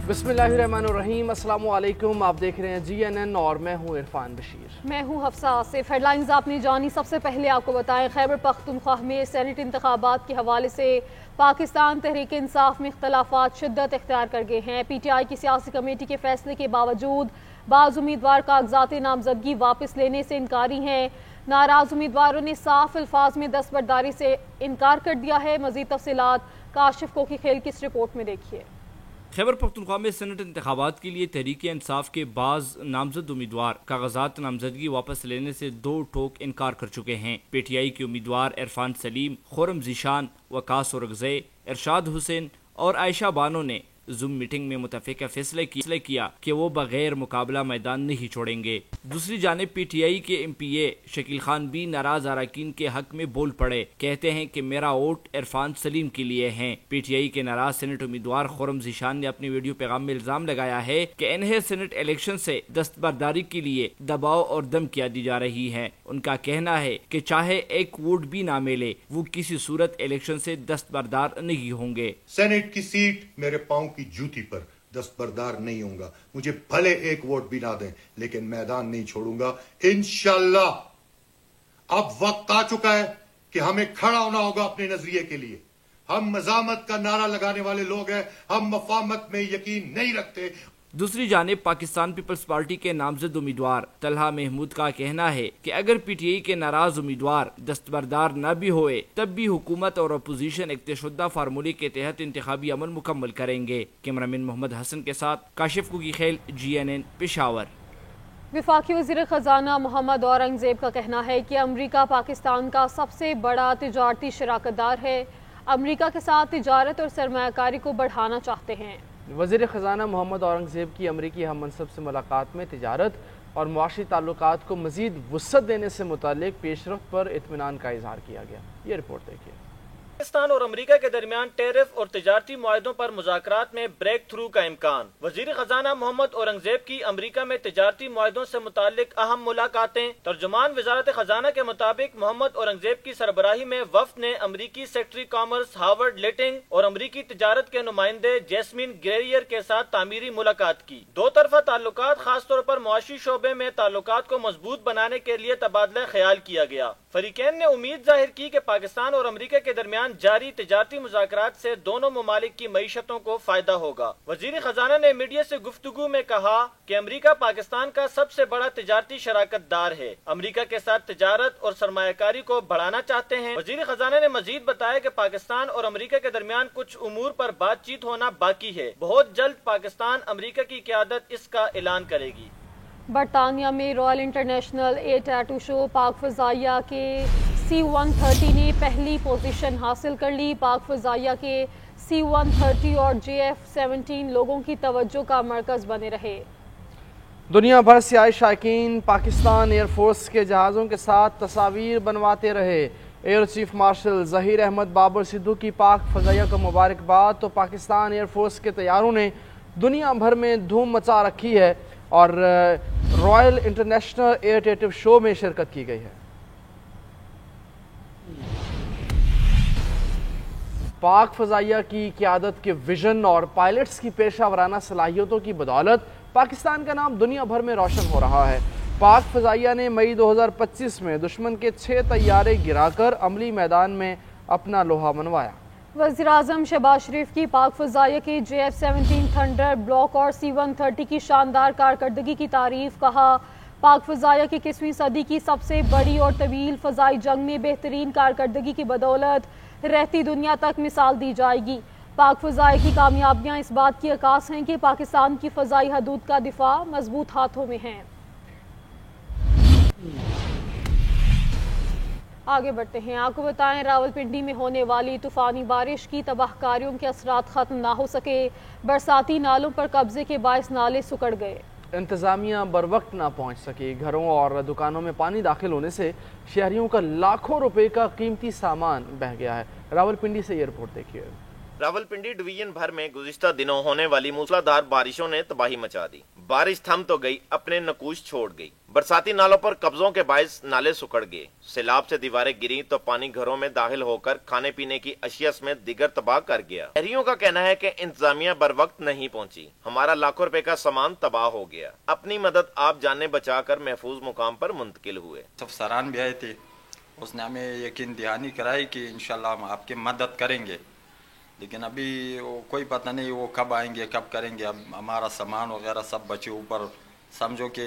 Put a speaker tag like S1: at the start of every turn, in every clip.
S1: बिस्मिल्लाहिर्रहमानिर्रहीम, अस्सलाम वालेकुम। आप देख रहे हैं GNN और मैं हूँ इरफान बशीर।
S2: मैं हूँ हफ्सा आसिफ। हेडलाइंस आपने जानी। सबसे पहले आपको बताएं, खैबर पख्तूनख्वा में सेनेट इंतखाबात के हवाले से पाकिस्तान तहरीक इंसाफ में इख्तलाफात शिद्दत इख्तियार कर गए हैं। PTI की सियासी कमेटी के फैसले के बावजूद बाज़ उम्मीदवार कागजात नामजदगी वापस लेने से इनकारी हैं। नाराज उम्मीदवारों ने साफ अल्फाज में दस्तबरदारी से इनकार कर दिया है। मज़ीद तफसीलात काशिफ कोकी खेल की इस रिपोर्ट में देखिए।
S3: खैबर पख्तूनख्वा में सेनेट इंतखाबात के लिए तहरीक इंसाफ के बाज़ नामजद उम्मीदवार कागजात नामजदगी वापस लेने से दो टोक इनकार कर चुके हैं। PTI के उम्मीदवार इरफान सलीम, खुरम ज़ीशान, वकास औरगज़ई, इरशाद हुसैन और आयशा बानो ने जूम मीटिंग में मुतफ़िक़ा फैसला किया कि वो बगैर मुकाबला मैदान नहीं छोड़ेंगे। दूसरी जानिब PTI के MPA शकील खान भी नाराज अरकान के हक में बोल पड़े। कहते हैं कि मेरा वोट इरफान सलीम के लिए है। PTI के नाराज सेनेट उम्मीदवार खुरम ज़ीशान ने अपने वीडियो पैगाम में इल्जाम लगाया है कि इन्हें सेनेट इलेक्शन से दस्तबरदारी के लिए दबाव और धमकियां दी जा रही है। उनका कहना है कि चाहे एक वोट भी ना मिले, वो किसी सूरत इलेक्शन से दस्तबरदार नहीं होंगे।
S4: सेनेट की सीट मेरे पाँव की जूती पर दस्तबरदार नहीं होऊंगा। मुझे भले एक वोट भी ना दें, लेकिन मैदान नहीं छोड़ूंगा इंशाल्लाह। अब वक्त आ चुका है कि हमें खड़ा होना होगा अपने नजरिए के लिए। हम मजामत का नारा लगाने वाले लोग हैं, हम मफामत में यकीन नहीं रखते।
S3: दूसरी जानिब पाकिस्तान पीपल्स पार्टी के नामजद उम्मीदवार तलहा महमूद का कहना है कि अगर PTI के नाराज उम्मीदवार दस्तबरदार न भी होए, तब भी हुकूमत और अपोजिशन एक तयशुदा फार्मूले के तहत इंतखाबी अमल मुकम्मल करेंगे। कैमरामैन मोहम्मद हसन के साथ काशिफ कुकी खेल, GNN पेशावर।
S2: वफाकी वज़ीर ख़जाना मोहम्मद औरंगज़ेब का कहना है कि अमरीका पाकिस्तान का सबसे बड़ा तिजारती शराकतदार है। अमरीका के साथ तिजारत और सरमायाकारी को बढ़ाना चाहते हैं।
S1: वज़ीर ख़जाना मोहम्मद औरंगज़ेब की अमरीकी हम मनसब से मुलाकात में तिजारत और मुआशी ताल्लुकात को मज़ीद वुसअत देने से मुतालिक पेशरफ्त पर इत्मीनान का इजहार किया गया। ये रिपोर्ट देखिए।
S5: पाकिस्तान और अमेरिका के दरमियान टैरिफ और तिजारती मुआहदों पर मुज़ाकरात में ब्रेक थ्रू का इम्कान। वज़ीर ख़जाना मोहम्मद औरंगज़ेब की अमेरिका में तिजारती मुआहदों से मुतालिक अहम मुलाकातें। तर्जुमान वज़ारत ख़जाना के मुताबिक मोहम्मद औरंगज़ेब की सरबराही में वफ़द ने अमरीकी सेक्रेटरी कॉमर्स हावर्ड लिटिंग और अमरीकी तिजारत के नुमाइंदे जैस्मिन ग्रेरियर के साथ तामीरी मुलाकात की। दो तरफा ताल्लुकात, खासतौर पर मुआशी शोबे में ताल्लुकात को मजबूत बनाने के लिए तबादला ख्याल किया गया। फरीकैन ने उम्मीद जाहिर की कि पाकिस्तान और अमरीका के दरमियान जारी तिजारती मुज़ाकरात से दोनों ममालिक की मईशतों को फायदा होगा। वज़ीर ख़जाना ने मीडिया से गुफ्तगू में कहा कि अमरीका पाकिस्तान का सबसे बड़ा तिजारती शराकतदार है। अमरीका के साथ तिजारत और सरमायाकारी को बढ़ाना चाहते हैं। वज़ीर ख़जाना ने मजीद बताया कि पाकिस्तान और अमरीका के दरमियान कुछ उमूर पर बातचीत होना बाकी है। बहुत जल्द पाकिस्तान अमरीका की क़यादत इसका ऐलान करेगी।
S2: बरतानिया में royal international air tattoo show पाक फ़ज़ाइया के C-130 ने पहली पोजीशन हासिल कर ली। पाक फ़ज़ाइया के C-130 और JF-17 लोगों की तवज्जो का मरकज़ बने रहे।
S1: दुनिया भर से आए शायकीन पाकिस्तान एयरफोर्स के जहाज़ों के साथ तस्वीर बनवाते रहे। Air chief marshal Zaheer Ahmed Babar Sidhu की पाक फ़ज़ाइया को मुबारकबाद। तो पाकिस्तान एयरफोर्स के तैयारों ने दुनिया भर में धूम मचा रखी है और royal international air tattoo show में शिरकत की गई है। पाक फ़ज़ाइया की क़यादत के विजन और पायलट्स की पेशा वराना सलाहियतों की बदौलत पाकिस्तान का नाम दुनिया भर में रोशन हो रहा है। पाक फ़ज़ाइया ने मई 2025 में दुश्मन के 6 तैयारे गिराकर अमली मैदान में अपना लोहा मनवाया।
S2: वज़ीर आज़म शहबाज शरीफ की पाक फ़ज़ाइया के JF-17 थंडर ब्लॉक और C-130 की शानदार कारकर्दगी की तारीफ। कहा, पाक फ़ज़ाइया की 21वीं सदी की सबसे बड़ी और तवील फ़ज़ाई जंग में बेहतरीन कारकर्दगी की बदौलत रहती दुनिया तक मिसाल दी जाएगी। पाक फ़ज़ाइया की कामयाबियाँ इस बात की अक्कास हैं कि पाकिस्तान की फ़ज़ाई हदूद का दिफा मजबूत हाथों में है। आगे बढ़ते हैं। आपको बताएं, रावलपिंडी में होने वाली तूफ़ानी बारिश की तबाहकारियों के असरात ख़त्म ना हो सके। बरसाती नालों पर कब्जे के बायस नाले सुकड़ गए।
S1: इंतज़ामिया बर वक्त ना पहुँच सकी। घरों और दुकानों में पानी दाखिल होने से शहरियों का लाखों रुपए का कीमती सामान बह गया है। रावलपिंडी से ये रिपोर्ट देखिए।
S6: रावलपिंडी डिवीजन भर में गुज़िश्ता दिनों होने वाली मूसलाधार बारिशों ने तबाही मचा दी। बारिश थम तो गई, अपने नकूश छोड़ गई। बरसाती नालों पर कब्जों के बायस नाले सुकड़ गए। सैलाब से दीवारें गिरी तो पानी घरों में दाखिल होकर खाने पीने की अशिया समेत दिगर तबाह कर गया। शहरियों का कहना है कि इंतजामिया बर वक्त नहीं पहुंची, हमारा लाखों रुपए का सामान तबाह हो गया। अपनी मदद आप जाने बचाकर महफूज मुकाम पर मुंतकिल हुए।
S7: अफसरान भी आए थे, उसने हमें यकीन दहानी कराई कि इंशाल्लाह हम आपकी मदद करेंगे, लेकिन अभी वो कोई पता नहीं वो कब आएंगे कब करेंगे। अब हमारा सामान वगैरह सब बचे ऊपर, समझो कि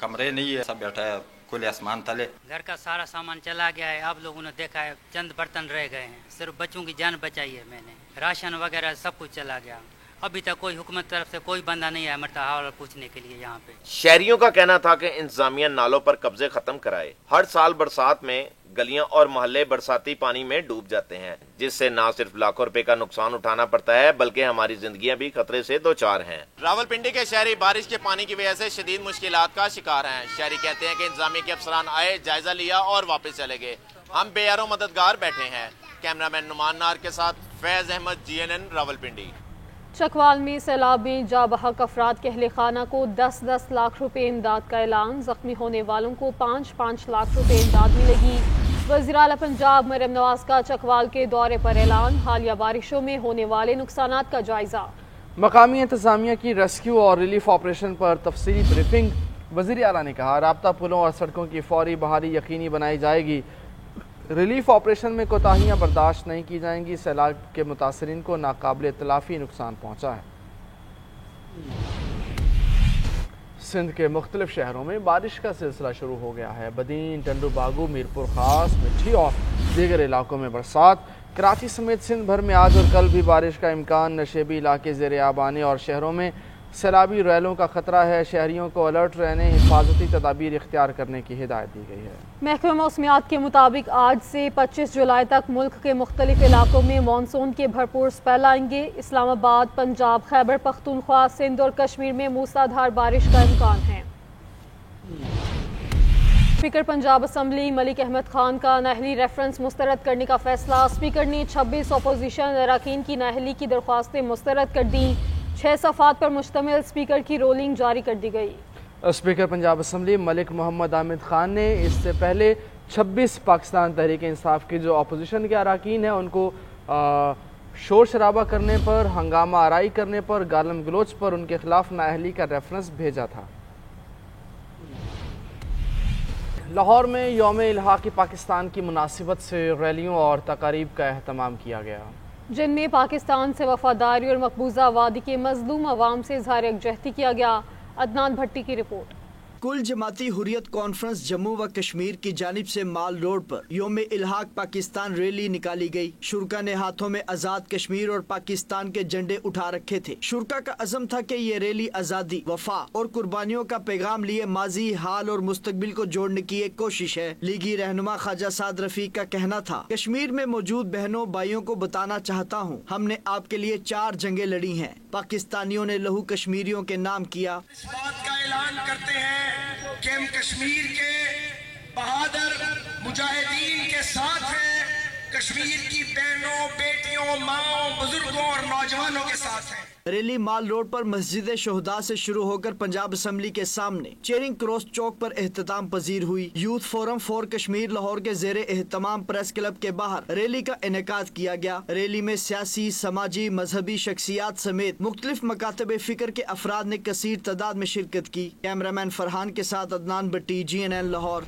S7: कमरे नहीं है, सब बैठा है खुले आसमान तले।
S8: घर का सारा सामान चला गया है, आप लोगों ने देखा है चंद बर्तन रह गए हैं, सिर्फ बच्चों की जान बचाई है मैंने। राशन वगैरह सब कुछ चला गया। अभी तक कोई हुकूमत तरफ से कोई बंदा नहीं आया मरता हाल पूछने के लिए यहाँ पे।
S6: शहरियों का कहना था कि इंतजामिया नालों पर कब्जे खत्म कराए। हर साल बरसात में गलियां और मोहल्ले बरसाती पानी में डूब जाते हैं, जिससे न सिर्फ लाखों रुपए का नुकसान उठाना पड़ता है बल्कि हमारी जिंदगियां भी खतरे से दो चार हैं। रावलपिंडी के शहरी बारिश के पानी की वजह से शदीद मुश्किलात का शिकार हैं। शहरी कहते हैं कि इंतजामिया के अफसरान आए, जायजा लिया और वापस चले गए। हम बेयारो मददगार बैठे हैं। कैमरामैन नुमान नार के साथ फैज अहमद, GNN रावलपिंडी।
S2: चकवाल में सैलाब में जा बहक अफराद के अहले खाना को 10-10 लाख रुपए इमदाद का ऐलान। जख्मी होने वालों को 5-5 लाख रुपए इमदाद मिलेगी। वज़ीर आला पंजाब मरियम नवाज का चकवाल के दौरे पर ऐलान। हालिया बारिशों में होने वाले नुकसानात का जायजा।
S1: मकामी इंतजामिया की रेस्क्यू और रिलीफ ऑपरेशन पर तफसीली ब्रीफिंग। वज़ीर आला ने कहा राब्ता पुलों और सड़कों की फौरी बहाली यकीनी बनाई जाएगी। रिलीफ ऑपरेशन में कोताहियाँ बर्दाश्त नहीं की जाएंगी। सैलाब के मुतासरीन को नाकाबिल तलाफी नुकसान पहुँचा है। सिंध के मुख्तलिफ शहरों में बारिश का सिलसिला शुरू हो गया है। बदीन, टंडू बागू, मीरपुर खास, मिठी और दीगर इलाकों में बरसात। कराची समेत सिंध भर में आज और कल भी बारिश का इम्कान। नशेबी इलाके ज़ेर आब आने और शहरों में सैलाबी रैलों का खतरा है। शहरियों को अलर्ट रहने, हिफाजती तदाबीर इख्तियार करने की हिदायत दी गई है।
S2: महकमा मौसमियात के मुताबिक आज से 25 जुलाई तक मुल्क के मुख्तलिफ इलाकों में मानसून के भरपूर स्पेल आएंगे। इस्लामाबाद, पंजाब, खैबर पख्तूनख्वा, सिंध और कश्मीर में मूसलाधार बारिश का इम्कान है। स्पीकर पंजाब असम्बली मलिक अहमद खान का नाअहली रेफरेंस मुस्तरद करने का फैसला। स्पीकर ने 26 अपोजिशन अरकान की नाअहली की दरख्वास्तें मुस्तरद कर दी। 6 सफ़ात पर मुश्तमिल स्पीकर की रोलिंग जारी कर दी गई।
S1: स्पीकर पंजाब असम्बली मलिक मोहम्मद आमिद खान ने इससे पहले 26 पाकिस्तान तहरीक इंसाफ की जो अपोजिशन के अरकान हैं उनको शोर शराबा करने पर, हंगामा आराई करने पर, गालम गलोच पर उनके खिलाफ नाअहली का रेफरेंस भेजा था। लाहौर में यौम इल्हाक़ पाकिस्तान की मुनासिबत से रैलियों और तकारीब का एहतमाम किया गया,
S2: जिनमें पाकिस्तान से वफादारी और मकबूजा वादी के मजलूम अवाम से इज़हार यकजहती किया गया। अदनान भट्टी की रिपोर्ट।
S9: कुल जमाती हुर्रियत कॉन्फ्रेंस जम्मू व कश्मीर की जानिब से माल रोड पर यौम इल्हाक़ पाकिस्तान रैली निकाली गई। शुरका ने हाथों में आज़ाद कश्मीर और पाकिस्तान के झंडे उठा रखे थे। शुरका का अज़म था कि ये रैली आज़ादी, वफा और कुर्बानियों का पैगाम लिए माजी, हाल और मुस्तकबिल को जोड़ने की एक कोशिश है। लीगी रहनुमा ख्वाजा साद रफीक का कहना था, कश्मीर में मौजूद बहनों भाइयों को बताना चाहता हूँ, हमने आपके लिए 4 जंगें लड़ी हैं। पाकिस्तानियों ने लहू कश्मीरियों के नाम किया।
S10: इस बात का ऐलान करते हैं कि हम कश्मीर के बहादुर मुजाहिदीन के साथ हैं, कश्मीर की बहनों, बेटियों, माओ, बुजुर्गों और नौजवानों के साथ हैं।
S9: रैली माल रोड पर मस्जिद शोहदा से शुरू होकर पंजाब असम्बली के सामने चेरिंग क्रॉस चौक पर एहतमाम पजीर हुई। Youth forum for Kashmir Lahore के जेरे एहतमाम प्रेस क्लब के बाहर रैली का इनेकाद किया गया। रैली में सियासी, समाजी, मजहबी शख्सियात समेत मुख्तलिफ मकातब फिक्र के अफराद ने कसीर तादाद में शिरकत की। कैमरामैन फरहान के साथ अदनान भट्टी, GNN लाहौर।